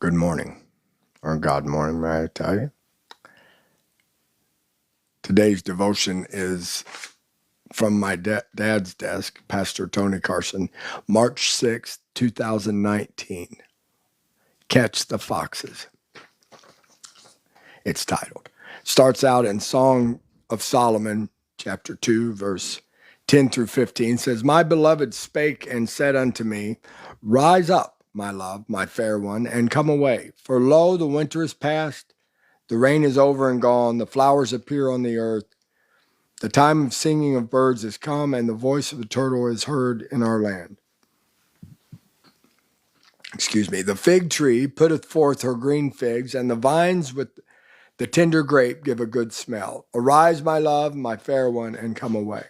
Good morning, or God morning, may I tell you. Today's devotion is from my dad's desk, Pastor Tony Carson, March 6th, 2019. Catch the Foxes. It's titled. Starts out in Song of Solomon, chapter 2, verse 10 through 15, says, My beloved spake and said unto me, Rise up, my love, my fair one, and come away. For lo, the winter is past, the rain is over and gone, the flowers appear on the earth. The time of singing of birds is come, and the voice of the turtle is heard in our land. The fig tree putteth forth her green figs, and the vines with the tender grape give a good smell. Arise, my love, my fair one, and come away.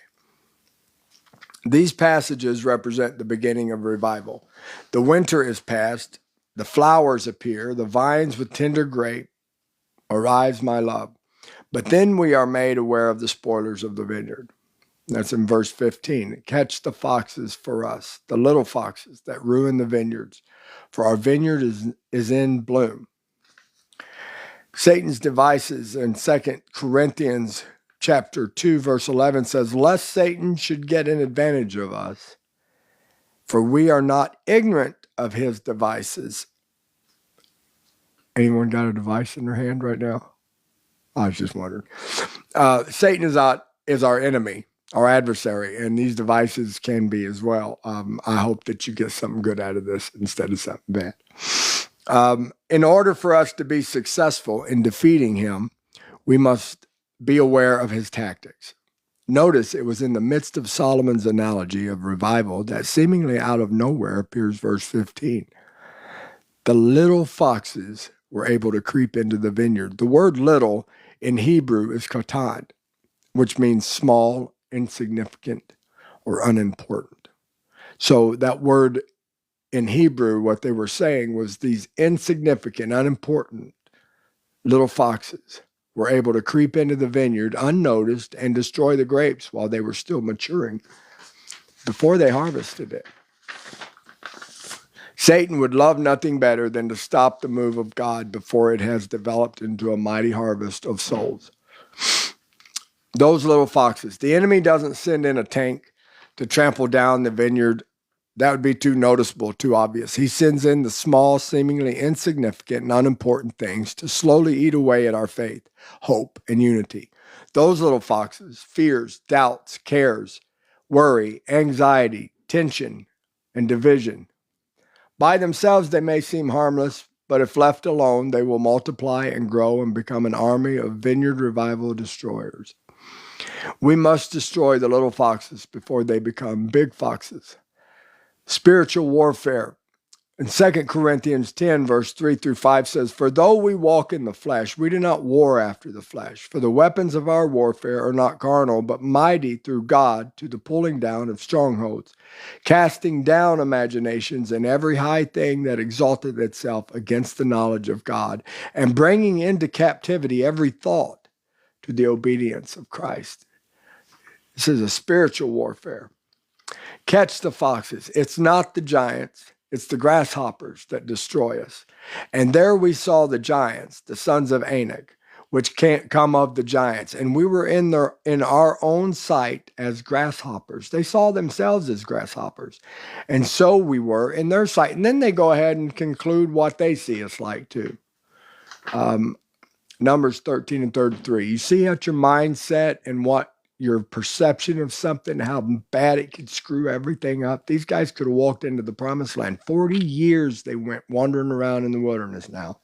These passages represent the beginning of revival. The winter is past, the flowers appear, the vines with tender grape. Arise, my love. But then we are made aware of the spoilers of the vineyard. That's in verse 15. Catch the foxes for us, the little foxes that ruin the vineyards, for our vineyard is in bloom. Satan's devices in 2 Corinthians chapter 2, verse 11 says, Lest Satan should get an advantage of us, for we are not ignorant of his devices. Anyone got a device in their hand right now? I was just wondering. Satan is our enemy, our adversary, and these devices can be as well. I hope that you get something good out of this instead of something bad. In order for us to be successful in defeating him, we must be aware of his tactics. Notice it was in the midst of Solomon's analogy of revival that seemingly out of nowhere appears verse 15. The little foxes were able to creep into the vineyard. The word little in Hebrew is katan, which means small, insignificant, or unimportant. So that word in Hebrew, what they were saying was these insignificant, unimportant little foxes were able to creep into the vineyard unnoticed and destroy the grapes while they were still maturing before they harvested it. Satan would love nothing better than to stop the move of God before it has developed into a mighty harvest of souls. Those little foxes. The enemy doesn't send in a tank to trample down the vineyard. That would be too noticeable, too obvious. He sends in the small, seemingly insignificant and unimportant things to slowly eat away at our faith, hope, and unity. Those little foxes, fears, doubts, cares, worry, anxiety, tension, and division. By themselves, they may seem harmless, but if left alone, they will multiply and grow and become an army of vineyard revival destroyers. We must destroy the little foxes before they become big foxes. Spiritual warfare. In 2 Corinthians 10, verse 3 through 5 says, For though we walk in the flesh, we do not war after the flesh. For the weapons of our warfare are not carnal, but mighty through God to the pulling down of strongholds, casting down imaginations and every high thing that exalted itself against the knowledge of God, and bringing into captivity every thought to the obedience of Christ. This is a spiritual warfare. Catch the foxes. It's not the giants. It's the grasshoppers that destroy us. And there we saw the giants, the sons of Anak, which can't come of the giants. And we were in our own sight as grasshoppers. They saw themselves as grasshoppers. And so we were in their sight. And then they go ahead and conclude what they see us like too. Numbers 13 and 33. You see at your mindset and what your perception of something, how bad it could screw everything up. These guys could have walked into the promised land. 40 years they went wandering around in the wilderness now.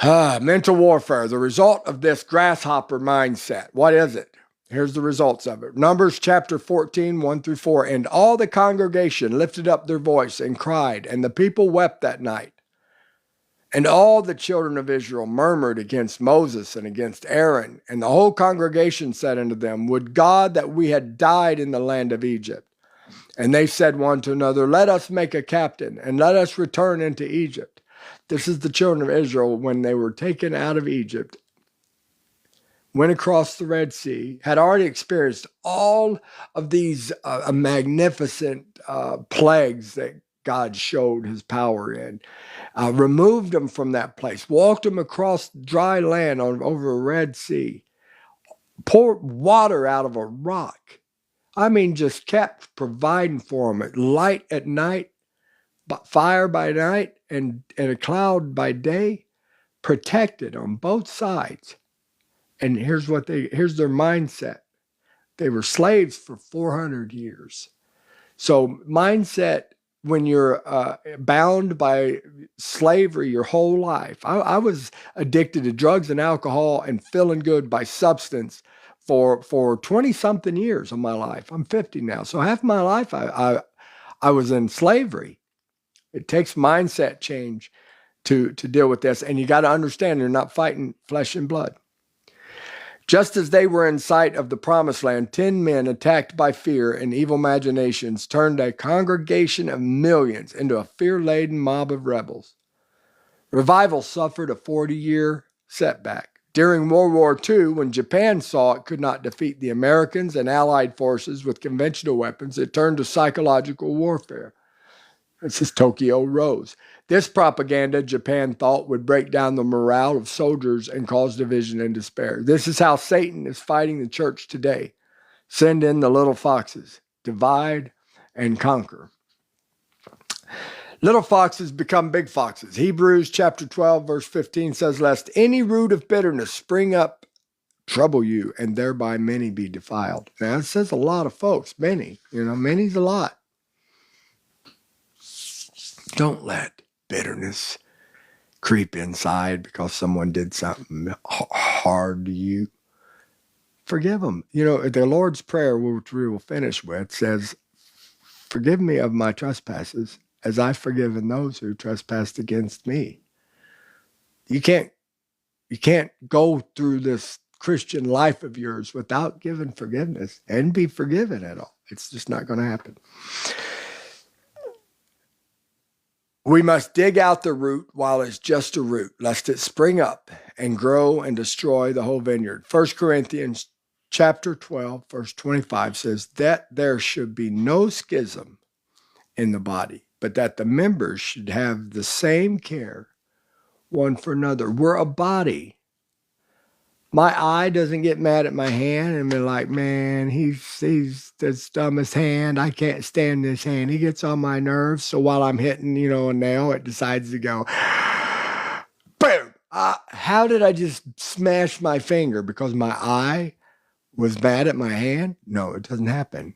Mental warfare, the result of this grasshopper mindset. What is it? Here's the results of it. Numbers chapter 14, 1 through 4. And all the congregation lifted up their voice and cried, and the people wept that night. And all the children of Israel murmured against Moses and against Aaron. And the whole congregation said unto them, Would God that we had died in the land of Egypt. And they said one to another, Let us make a captain, and let us return into Egypt. This is the children of Israel when they were taken out of Egypt, went across the Red Sea, had already experienced all of these magnificent plagues that God showed his power in. Removed them from that place, walked them across dry land over a Red Sea, poured water out of a rock. I mean, just kept providing for them. Light at night, fire by night, and a cloud by day, protected on both sides. And here's their mindset. They were slaves for 400 years. So mindset, when you're bound by slavery your whole life. I was addicted to drugs and alcohol and feeling good by substance for 20-something years of my life. I'm 50 now. So half my life I was in slavery. It takes mindset change to deal with this. And you got to understand you're not fighting flesh and blood. Just as they were in sight of the promised land, 10 men attacked by fear and evil imaginations turned a congregation of millions into a fear-laden mob of rebels. Revival suffered a 40-year setback. During World War II, when Japan saw it could not defeat the Americans and Allied forces with conventional weapons, it turned to psychological warfare. This is Tokyo Rose. This propaganda, Japan thought, would break down the morale of soldiers and cause division and despair. This is how Satan is fighting the church today. Send in the little foxes, divide and conquer. Little foxes become big foxes. Hebrews chapter 12, verse 15 says, lest any root of bitterness spring up, trouble you, and thereby many be defiled. Now, it says a lot of folks, many. Many's a lot. Don't let bitterness creep inside because someone did something hard to you. Forgive them. The Lord's Prayer, which we will finish with, says, forgive me of my trespasses as I've forgiven those who trespassed against me. You can't go through this Christian life of yours without giving forgiveness and be forgiven at all. It's just not going to happen. We must dig out the root while it's just a root, lest it spring up and grow and destroy the whole vineyard. 1 Corinthians chapter 12, verse 25 says that there should be no schism in the body, but that the members should have the same care one for another. We're a body. My eye doesn't get mad at my hand and be like, man, he's the dumbest hand. I can't stand this hand. He gets on my nerves. So while I'm hitting, a nail, it decides to go, boom. How did I just smash my finger? Because my eye was mad at my hand? No, it doesn't happen.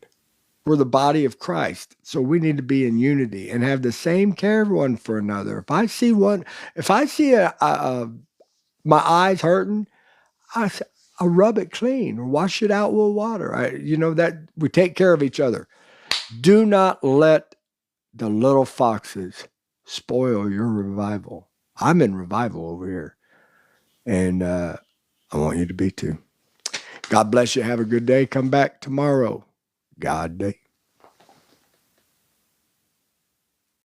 We're the body of Christ. So we need to be in unity and have the same care one for another. If I see my eyes hurting, I rub it clean or wash it out with water. That we take care of each other. Do not let the little foxes spoil your revival. I'm in revival over here. And I want you to be too. God bless you. Have a good day. Come back tomorrow. God day.